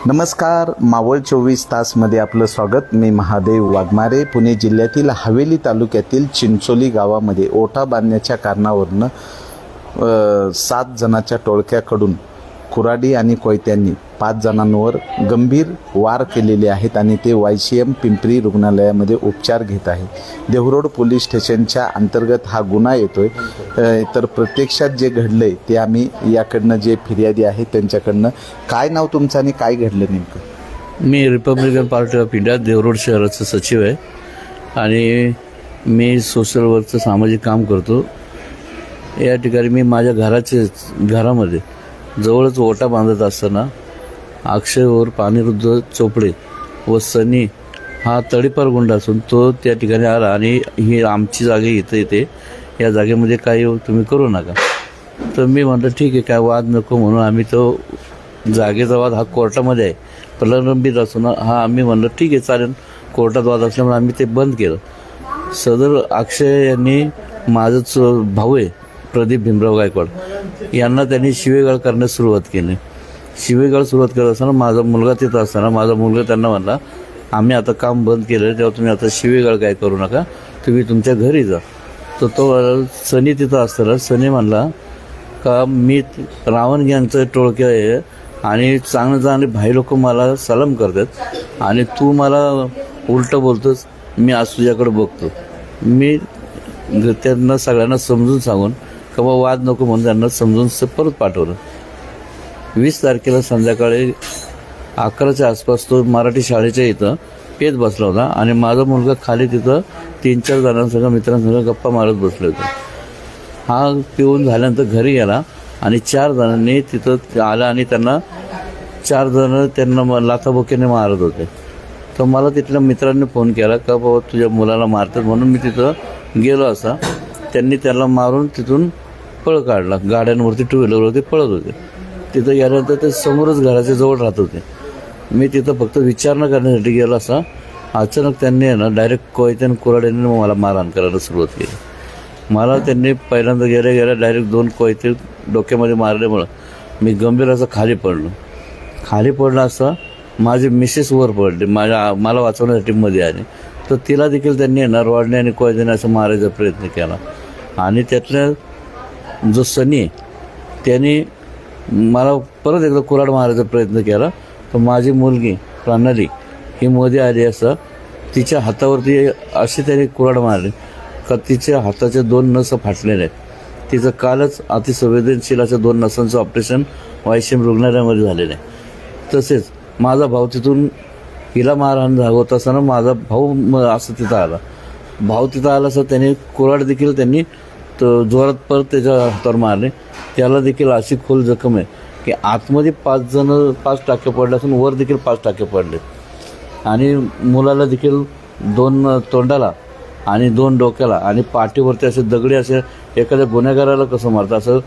नमस्कार, मावळ 24 तासमध्ये आपलं स्वागत. मी महादेव वाघमारे. पुणे जिल्ह्यातील हवेली तालुक्यातील चिंचोली गावामध्ये ओटा बांधण्याच्या कारणावरून 7 जणांच्या टोळक्याकडून कुऱ्हाडी आणि कोयत्यांनी 5 जणांवर गंभीर वार केलेले आहेत आणि ते YCM पिंपरी रुग्णालयामध्ये उपचार घेत आहे. देहरोड पोलीस स्टेशनच्या अंतर्गत हा गुन्हा येतोय. तर प्रत्यक्षात जे घडलंय ते आम्ही याकडनं जे फिर्यादी आहेत त्यांच्याकडनं. काय नाव तुमचं आणि काय घडलं नेमकं? मी रिपब्लिकन पार्टी ऑफ इंडिया देवरोड शहराचा सचिव आहे आणि मी सोशल वर्कचं सामाजिक काम करतो. या ठिकाणी मी माझ्या घरामध्ये जवळच ओटा बांधत असताना अक्षय उर्फ अनिरुद्ध चोपडे व सनी हा तडीपार गुंड असून तो त्या ठिकाणी आला आणि ही आमची जागा इथं येते, या जागेमध्ये काही तुम्ही करू नका. तर मी म्हटलं ठीक आहे, काय वाद नको म्हणून आम्ही तो जागेचा वाद हा कोर्टामध्ये आहे प्रलंबित असून हा आम्ही म्हणलं ठीक आहे चालेल, कोर्टात वाद असल्यामुळे आम्ही ते बंद केलं. सदर अक्षय यांनी माझंच भाऊ आहे प्रदीप भीमराव गायकवाड, यांना त्यांनी शिवेगाळ करण्यास सुरुवात केली. शिवेगाळ सुरुवात करत असताना माझा मुलगा तिथं असताना माझा मुलगा त्यांना म्हणला आम्ही आता काम बंद केलं तेव्हा तुम्ही आता शिवेगाळ काय करू नका, तुम्ही तुमच्या घरी जा. तर तो सनी तिथं असताना सनी म्हणला का मी रावण गँगचं टोळके आहे आणि चांगले भाई लोक मला सलाम करतात आणि तू मला उलटं बोलतोस, मी आज तुझ्याकडे बघतो. मी त्यांना सगळ्यांना समजून सांगून किंवा वाद नको म्हणून त्यांना समजून परत पाठवलं. 20 तारखेला संध्याकाळी 11च्या आसपास तो मराठी शाळेच्या इथं पेत बसला होता आणि माझा मुलगा खाली तिथं 3-4 जणांसंग मित्रांसंग गप्पा मारत बसले होते. हा पिऊन झाल्यानंतर घरी गेला आणि 4 जणांनी तिथं आला आणि त्यांना 4 जण त्यांना लाथाबुक्कीने मारत होते. तर मला तिथल्या मित्रांनी फोन केला का बाबा तुझ्या मुलाला मारतात, म्हणून मी तिथं गेलो असा. त्यांनी त्याला मारून तिथून पळ काढला. गाड्यांवरती 2 व्हीलरवरती पळत होते. तिथं गेल्यानंतर ते समोरच घराच्या जवळ राहत होते. मी तिथं फक्त विचारणा करण्यासाठी गेलो असा. अचानक त्यांनी ना डायरेक्ट कोयत्याने कुऱ्हाडीने मला मारहाण करायला सुरुवात केली. मला त्यांनी पहिल्यांदा गेल्या डायरेक्ट 2 कोयते डोक्यामध्ये मारल्यामुळं मी गंभीर असं खाली पडलं असता. माझी मिसेस वर पडली, मला वाचवण्यासाठी मध्ये आली. तर तिला देखील त्यांनी ना रॉडने आणि कोयत्याने असं मारायचा प्रयत्न केला आणि त्यातल्या जो सनी आहे त्याने मला परत एकदा कुऱ्हाड मारायचा प्रयत्न केला. तर माझी मुलगी प्रणाली ही मध्ये आली असं तिच्या हातावरती अशी त्याने कुऱ्हाड मारली का तिच्या हाताच्या 2 नस फाटलेल्या आहेत. तिचं कालच अतिसंवेदनशील अशा 2 नसांचं ऑपरेशन YCM रुग्णालयामध्ये झालेलं आहे. तसेच माझा भाऊ तिथून हिला मारहाण होत असताना माझा भाऊ असं तिथं आला असं त्याने कुऱ्हाड देखील त्यांनी जोरात परत त्याच्या हातावर मारले. त्याला देखील अशी खोल जखम आहे की आतमध्ये 5 टाके पडले असून वर देखील 5 टाके पडले आणि मुलाला देखील 2 तोंडाला आणि 2 डोक्याला आणि पाठीवरती असे दगडी असे एखाद्या गुन्हेगाराला कसं मारतं असं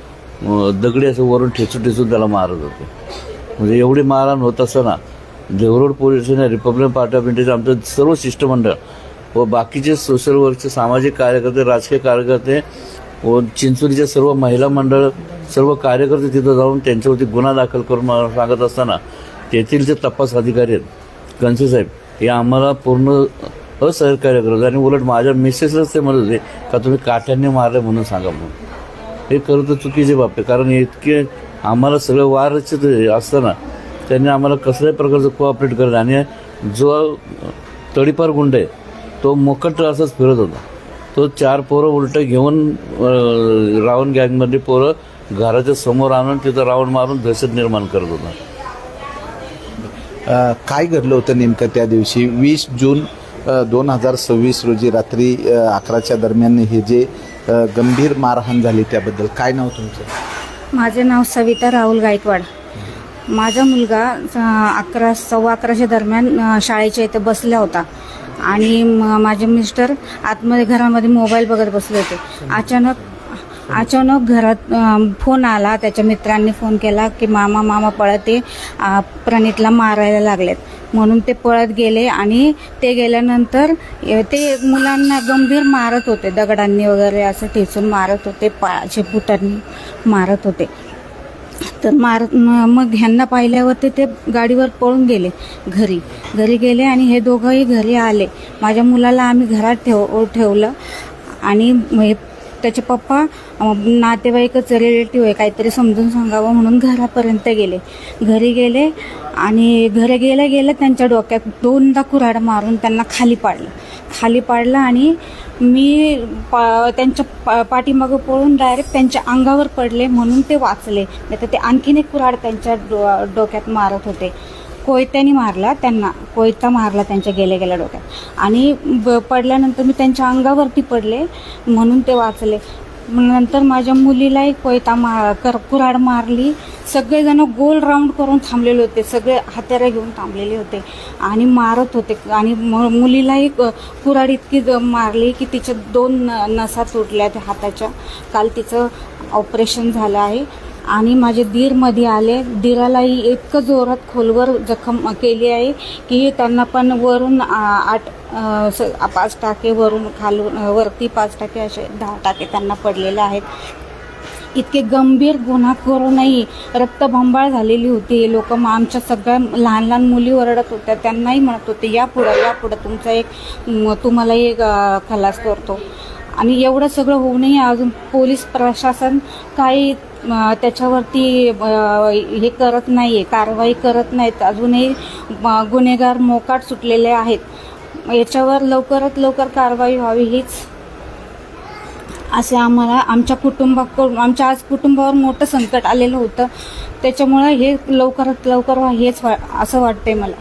दगडी असं वरून ठेचून त्याला मारत होते. म्हणजे एवढी मारहाण होत असताना Dehu Road police station, Republican Party of इंडियाचे आमचं सर्व शिष्टमंडळ व बाकीचे सोशल वर्कचे सामाजिक कार्यकर्ते, राजकीय कार्यकर्ते व चिंचोलीचे सर्व महिला मंडळ, सर्व कार्यकर्ते तिथं जाऊन त्यांच्यावरती गुन्हा दाखल करून सांगत असताना तेथील जे तपास अधिकारी आहेत कनसे साहेब हे आम्हाला पूर्ण असहकार्य करत आणि उलट माझ्या मिसेसलाच ते म्हणत होते का तुम्ही काठ्यांनी मारले म्हणून सांगा म्हणून. हे खरं तर चुकीचे बाब आहे, कारण इतके आम्हाला सगळं वारचे असताना त्यांनी आम्हाला कसल्याही प्रकारचं कोऑपरेट करत आणि जो तडीपार गुंड आहे तो मोकट असंच फिरत होता. तो 4 पोरं उलटं घेऊन रावण गँगमध्ये पोरं घराच्या समोर आणून तिथं रावण मारून दहशत निर्माण करत होता. काय घडलं होतं नेमकं त्या दिवशी 20 जून 2026 रोजी रात्री 11च्या दरम्यान हे जे गंभीर मारहाण झाली त्याबद्दल काय नाव तुमचं? माझे नाव सविता राहुल गायकवाड. माझा मुलगा 11:15 दरम्यान शाळेच्या इथे बसला होता आणि माझे मिस्टर आतमध्ये घरामध्ये मोबाईल बघत बसले होते. अचानक घरात फोन आला. त्याच्या मित्रांनी फोन केला की मामा पळते, प्रणितला मारायला लागलेत. म्हणून ते पळत गेले आणि ते गेल्यानंतर ते मुलांना गंभीर मारत होते, दगडांनी वगैरे असं ठेचून मारत होते, पायाच्या बुटांनी मारत होते. तर मग ह्यांना पाहिल्यावरती ते गाडीवर पळून गेले घरी गेले आणि हे दोघंही घरी आले. माझ्या मुलाला आम्ही घरात ठेवलं आणि त्याचे पप्पा नातेवाईकच रिलेटिव्ह आहे काहीतरी समजून सांगावं म्हणून घरापर्यंत गेले. घरी गेले आणि घरी गेल्या त्यांच्या डोक्यात 2दा कुऱ्हाड मारून त्यांना खाली पाडलं आणि मी त्यांच्या पाठीमागं पळून डायरेक्ट त्यांच्या अंगावर पडले म्हणून ते वाचले. नाही तर ते आणखीन एक कुऱ्हाड त्यांच्या डोक्यात मारत होते. कोयत्याने मारला त्यांना, कोयता मारला त्यांच्या गेल्या डोक्यात आणि पडल्यानंतर मी त्यांच्या अंगावरती पडले म्हणून ते वाचले. नंतर माझ्या मुलीलाही कुऱ्हाड मारली. सगळेजण गोल राऊंड करून थांबलेले होते, सगळे हत्यारे घेऊन थांबलेले होते आणि मारत होते आणि मुलीलाही कुऱ्हाड इतकी मारली की तिच्या 2 नसा तुटल्या त्या हाताच्या. काल तिचं ऑपरेशन झालं आहे. आणि माझे दीर मध्ये आले. दीरालाही इतकं जोरात खोलवर जखम केली आहे की त्यांना पण वरून 5 टाके, वरून खालून वरती 5 टाके, असे 10 टाके त्यांना पडलेले आहेत. इतके गंभीर गुन्हा करूनही रक्तबंबाळ झालेली होती. लोक आमच्या सगळ्या लहान मुली ओरडत होत्या. त्यांनाही म्हणत होते या पुढं तुम्हाला एक खलास करतो. आणि एवढं सगळं होऊनही अजून पोलीस प्रशासन काही त्याच्यावरती हे करत नाही आहे, कारवाई करत नाहीत. अजूनही गुन्हेगार मोकाट सुटलेले आहेत. याच्यावर लवकरात लवकर कारवाई व्हावी हीच असे आम्हाला आमच्या आज कुटुंबावर मोठं संकट आलेलं होतं. त्याच्यामुळं हे लवकरात लवकर हेच असं वाटतंय मला.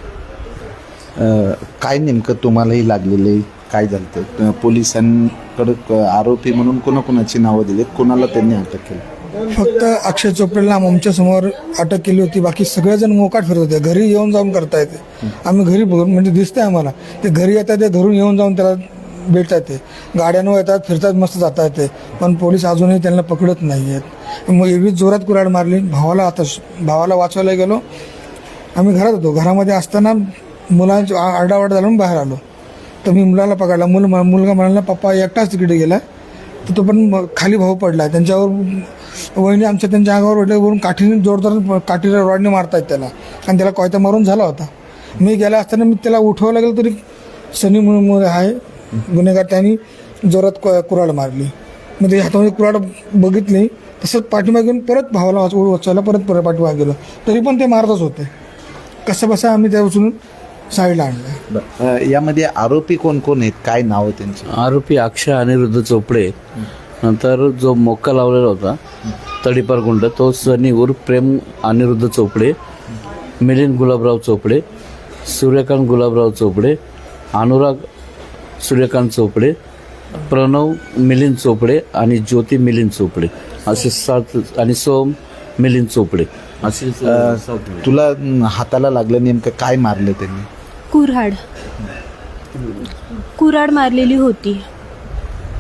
काय नेमकं तुम्हालाही लागलेलं काय झालं? पोलिसांकडे आरोपी म्हणून कोणाकोणाची नावं दिलीत, कोणाला त्यांनी अटक केली? फक्त अक्षय चोपडेला आमच्या समोर अटक केली होती. बाकी सगळेजण मोकाट फिरत होते. घरी येऊन जाऊन करता येते. आम्ही घरी म्हणजे दिसतंय आम्हाला ते घरी येतात, ते घरून येऊन जाऊन त्याला भेटतात. ते गाड्यांवर येतात, फिरतात, मस्त जाता येते. पण पोलीस अजूनही त्यांना पकडत नाही आहेत. मग एवढी जोरात कुऱ्हाड मारली. भावाला वाचवायला गेलो. आम्ही घरात होतो. घरामध्ये असताना मुलांची आरडाओरडा झाला, बाहेर आलो तर मी मुलाला पकडला. मुलगा म्हणाला पप्पा एकटाच तिकडे गेला. तर तो पण खाली भाऊ पडला. त्यांच्यावर वहिनी आमच्या त्यांच्या अंगावर ओढल्या, वरून काठीने जोरदार काठीला रॉडने मारतायत त्याला आणि त्याला कोयता मारून झाला होता. मी गेला असताना मी त्याला उठवायला गेलो तरी सनी म्हणून आहे गुन्हेगार, त्यांनी जोरात कुऱ्हाड मारली. मग ते हातामध्ये कुऱ्हाड बघितली. तसंच पाठीमागे घेऊन परत भावाला वाचवायला परत पाठीमागे गेलो तरी पण ते मारतच होते. कसं बसा आम्ही त्या उचलून साईडला आणलं. यामध्ये आरोपी कोण कोण आहेत, काय नाव त्यांचे? आरोपी अक्षय अनिरुद्ध चोपडे, नंतर जो मोक्का लावलेला होता तडीपार गुंड तो सनी उर्फ प्रेम अनिरुद्ध चोपडे, मिलिंद गुलाबराव चोपडे, सूर्यकांत गुलाबराव चोपडे, अनुराग सूर्यकांत चोपडे, प्रणव मिलिंद चोपडे आणि ज्योती मिलिंद चोपडे असे 7 आणि सोम मिलिंद चोपडे असे 7. तुला हाताला लागलं, नेमकं काय मारलं त्यांनी? कुऱ्हाड मारलेली होती.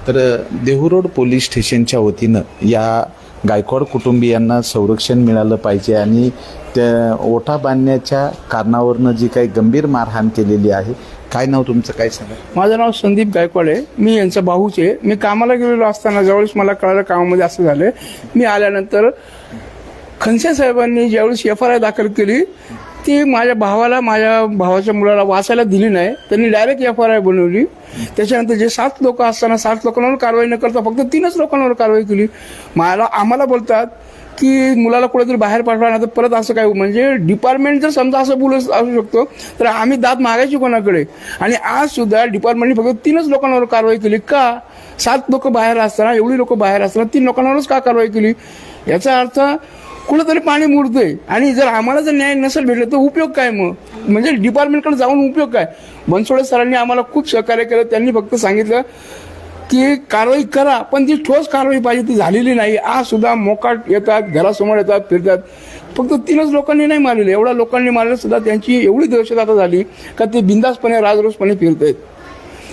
तर देहूरोड पोलीस स्टेशनच्या वतीनं या गायकवाड कुटुंबियांना संरक्षण मिळालं पाहिजे आणि त्या ओठा बांधण्याच्या कारणावरनं जी काही गंभीर मारहाण केलेली आहे. काय नाव तुमचं, काय सांगा? माझं नाव संदीप गायकवाड आहे. मी यांचा भाऊच आहे. मी कामाला गेलेलो असताना ज्यावेळेस मला कळालं कामामध्ये असं झालं, मी आल्यानंतर खनसे साहेबांनी ज्यावेळेस FIR दाखल केली ती माझ्या भावाच्या मुलाला वाचायला दिली नाही. त्यांनी डायरेक्ट FIR बनवली. त्याच्यानंतर जे 7 लोक असताना 7 लोकांवर कारवाई न करता फक्त 3च लोकांवर कारवाई केली. आम्हाला बोलतात की मुलाला कुठेतरी बाहेर पाठवा ना तर परत असं काय, म्हणजे डिपार्टमेंट जर समजा असं बोलत असू शकतो तर आम्ही दाद मागायची कोणाकडे? आणि आज सुद्धा डिपार्टमेंटने फक्त 3च लोकांवर कारवाई केली का? 7 लोक बाहेर असताना, एवढी लोक बाहेर असताना 3 लोकांवरच का कारवाई केली? याचा अर्थ कुठंतरी पाणी मुरतंय. आणि जर आम्हाला जर न्याय नसेल भेटलं तर उपयोग काय मग? म्हणजे डिपार्टमेंटकडे जाऊन उपयोग काय? बनसोडे सरांनी आम्हाला खूप सहकार्य केलं. त्यांनी फक्त सांगितलं की कारवाई करा, पण ती ठोस कारवाई पाहिजे, ती झालेली नाही. आज सुद्धा मोकाट येतात, घरासमोर येतात, फिरतात. फक्त 3च लोकांनी नाही मारलेले, एवढ्या लोकांनी मारले सुद्धा त्यांची एवढी दहशत आता झाली का ते बिंदासपणे राजरोसपणे फिरत आहेत.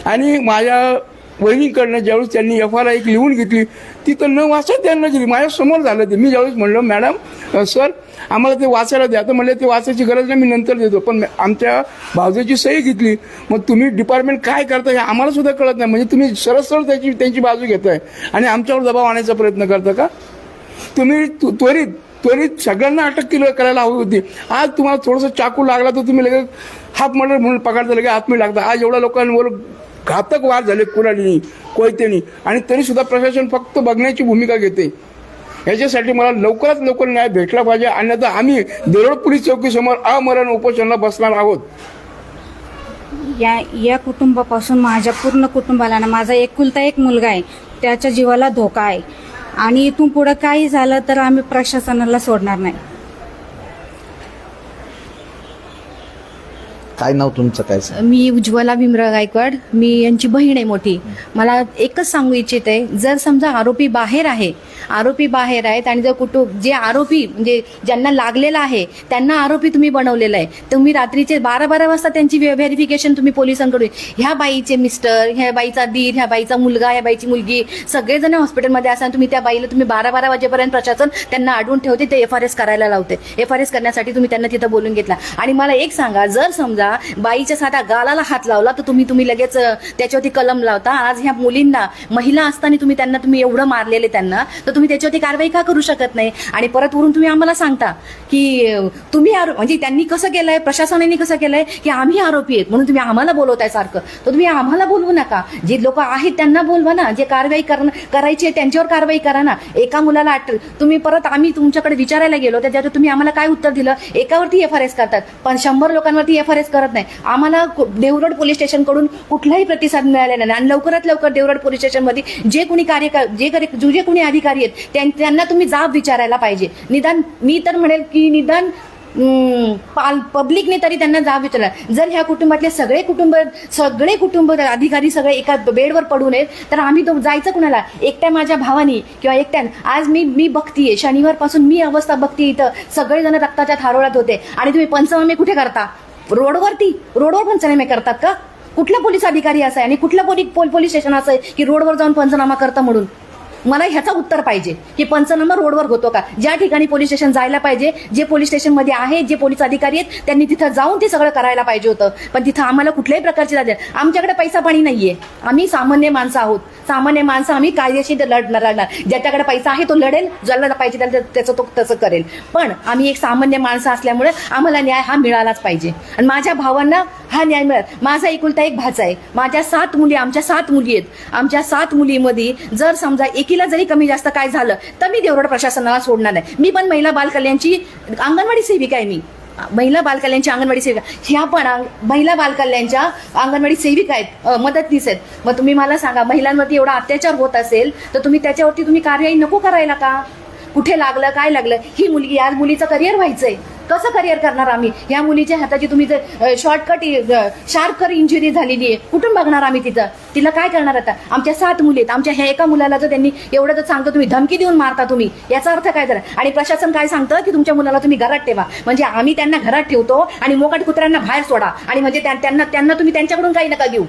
आणि माझ्या वहिनीकडनं ज्यावेळेस त्यांनी FIR एक लिहून घेतली ती तर न वाचत त्यांना दिली. माझ्यासमोर झालं ते. मी ज्यावेळेस म्हणलं मॅडम सर आम्हाला ते वाचायला द्या, तर म्हणले ते वाचायची गरज नाही, मी नंतर देतो. पण आमच्या भावजेची सही घेतली. मग तुम्ही डिपार्टमेंट काय करता हे आम्हाला सुद्धा कळत नाही. म्हणजे तुम्ही सरळ त्यांची बाजू घेताय आणि आमच्यावर दबाव आणायचा प्रयत्न करता का? तुम्ही त्वरित त्वरित सगळ्यांना अटक करायला हवी होती. आज तुम्हाला थोडंसं चाकू लागला तर तुम्ही लगेच हाफ मर्डर म्हणून पकडता, लगेच आत्मी लागता. आज एवढ्या लोकांवर घातक वार झाले कुऱ्हाडीनी, कोयतेनी, आणि तरी सुद्धा प्रशासन फक्त बघण्याची भूमिका घेते. याच्यासाठी मला लवकरात लवकर न्याय भेटला पाहिजे, अन्यथा आम्ही देरोड पोलीस चौकीसमोर अमरण उपोषणाला बसणार आहोत. या कुटुंबापासून माझ्या पूर्ण कुटुंबाला ना, माझा एकुलता एक मुलगा आहे, त्याच्या जीवाला धोका आहे. आणि इथून पुढं काही झालं तर आम्ही प्रशासनाला सोडणार नाही. काय नाव तुमचं, काय सांग? मी उज्ज्वला भीमराव गायकवाड, मी यांची बहीण आहे मोठी. मला एकच सांगू इच्छिते, जर समजा आरोपी बाहेर आहेत आणि जर जे आरोपी म्हणजे ज्यांना लागलेला आहे त्यांना आरोपी तुम्ही बनवलेला आहे, तुम्ही रात्रीचे 12 वाजता त्यांची व्हेरिफिकेशन तुम्ही पोलिसांकडून, ह्या बाईचे मिस्टर, ह्या बाईचा दीर, ह्या बाईचा मुलगा, ह्या बाईची मुलगी, सगळेजण हॉस्पिटलमध्ये असताना तुम्ही त्या बाईला 12 वाजेपर्यंत प्रशासन त्यांना अडवून ठेवते, ते FRS करायला लावते. FRS करण्यासाठी तुम्ही त्यांना तिथं बोलून घेतला. आणि मला एक सांगा, जर समजा बाईच्या साधा गालाला हात लावला तर तुम्ही लगेच त्याच्यावरती कलम लावता. आज ह्या मुलींना, महिला असताना तुम्ही एवढं मारलेले त्यांना, तर तुम्ही त्याच्यावरती कारवाई का करू शकत नाही? आणि परत वरून तुम्ही आम्हाला सांगता की तुम्ही म्हणजे त्यांनी कसं केलंय, प्रशासनाने कसं केलंय की आम्ही आरोपी आहेत म्हणून तुम्ही आम्हाला बोलवताय सारखं. तर तुम्ही आम्हाला बोलवू नका, जे लोक आहेत त्यांना बोलवा ना, जे कारवाई करायची आहे त्यांच्यावर कारवाई करा ना. एका मुलाला तुम्ही परत आम्ही तुमच्याकडे विचारायला गेलो त्याच्यावर तुम्ही आम्हाला काय उत्तर दिलं? एकावरती FRS करतात पण 100 लोकांवरती FRS करत नाही. आम्हाला देवरोड पोलीस स्टेशन कडून कुठलाही प्रतिसाद मिळालेला नाही. आणि लवकरात लवकर देवरोड पोलीस स्टेशन मध्ये जे कोणी अधिकारी आहेत त्यांना तुम्ही जाब विचारायला पाहिजे. निदान मी तर म्हणेल की निदान पब्लिकने तरी त्यांना जाब विचारला. जर ह्या कुटुंबातले सगळे कुटुंब अधिकारी सगळे एका बेडवर पडून आहेत तर आम्ही तो जायचं कुणाला? एकट्या माझ्या भावानी किंवा एकट्या आज मी बघतीये, शनिवारपासून मी अवस्था बघतीये, इथं सगळेजण रक्ताच्या थारोळ्यात होते. आणि तुम्ही पंचनामे कुठे करता? रोडवर पंचनामे करतात का? कुठला पोलीस अधिकारी असा आहे आणि कुठला पोलीस स्टेशन असं आहे की रोडवर जाऊन पंचनामा करता? म्हणून मला ह्याचं उत्तर पाहिजे की पंचनामा रोडवर होतो का? ज्या ठिकाणी पोलीस स्टेशन जायला पाहिजे, जे पोलीस स्टेशन मध्ये आहे, जे पोलीस अधिकारी आहेत त्यांनी तिथं जाऊन ते सगळं करायला पाहिजे होतं. पण तिथं आम्हाला कुठल्याही प्रकारची आमच्याकडे पैसा पाणी नाहीये. आम्ही सामान्य माणसं आहोत. सामान्य माणसं आम्ही कायदेशीर लढणार. ज्याच्याकडे पैसा आहे तो लढेल, ज्याला पाहिजे त्याचं तो तसं करेल. पण आम्ही एक सामान्य माणसं असल्यामुळे आम्हाला न्याय हा मिळालाच पाहिजे. आणि माझ्या भावांना हा न्याय मिळाला. माझा एकुलता एक भाचा आहे. आमच्या 7 मुली आहेत. आमच्या 7 मुलीमध्ये जर समजा एकीला जरी कमी जास्त काय झालं तर मी देवरोड प्रशासनाला सोडणार नाही. मी पण महिला बालकल्याणची अंगणवाडी सेविका आहे. मी महिला बालकल्याणची अंगणवाडी सेविका, ह्या पण महिला बालकल्याणच्या अंगणवाडी सेविका आहेत, मदतनीस आहेत. मग तुम्ही मला सांगा, महिलांवरती एवढा अत्याचार होत असेल तर तुम्ही त्याच्यावरती तुम्ही कार्यवाही नको करायला का? कुठे लागलं, काय लागलं? ही मुलगी, आज मुलीचं करिअर व्हायचंय, कसं करिअर करणार आम्ही? ह्या मुलीच्या हाताची तुम्ही जर शार्प इंजुरी झालेली आहे, कुठून बघणार आम्ही तिथं? तिला काय करणार आता? आमच्या 7 मुली आहेत. आमच्या ह्या एका मुलाला जर त्यांनी एवढं जर सांगतो तुम्ही धमकी देऊन मारता तुम्ही, याचा अर्थ काय झाला? आणि प्रशासन काय सांगतं की तुमच्या मुलाला तुम्ही घरात ठेवा. म्हणजे आम्ही त्यांना घरात ठेवतो आणि मोकाट कुत्र्यांना बाहेर सोडा. आणि म्हणजे त्यांना तुम्ही त्यांच्याकडून काही नका देऊ,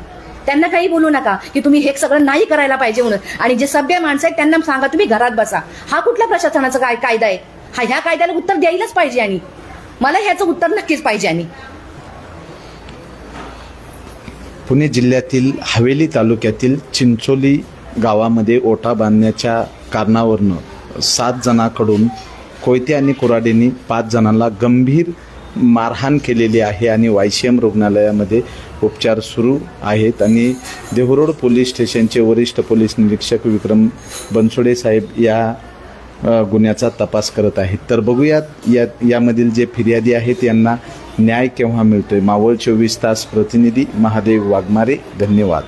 त्यांना काही बोलू नका की तुम्ही हे सगळं नाही करायला पाहिजे म्हणून. आणि जे सभ्य माणसं आहेत त्यांना सांगा तुम्ही घरात बसा. हा कुठल्या प्रशासनाचा काय कायदा आहे? ह्या कायद्याला उत्तर द्यायलाच पाहिजे. आणि मला ह्याचं उत्तर नक्कीच पाहिजे. आणि पुणे जिल्ह्यातील हवेली तालुक्यातील चिंचोली गावामध्ये ओटा बांधण्याच्या कारणावरनं 7 जणांकडून कोयते आणि कुऱ्हाडींनी 5 जणांना गंभीर मारहाण केलेली आहे आणि YCM रुग्णालयामध्ये उपचार सुरू आहेत. आणि देहरोड पोलीस स्टेशनचे वरिष्ठ पोलीस निरीक्षक विक्रम बनसोडे साहेब या गुन्ह्याचा तपास करत आहेत. तर बघूयात यामधील जे फिर्यादी आहेत यांना न्याय केव्हा मिळतोय. मावळ 24 तास प्रतिनिधी महादेव वाघमारे. धन्यवाद.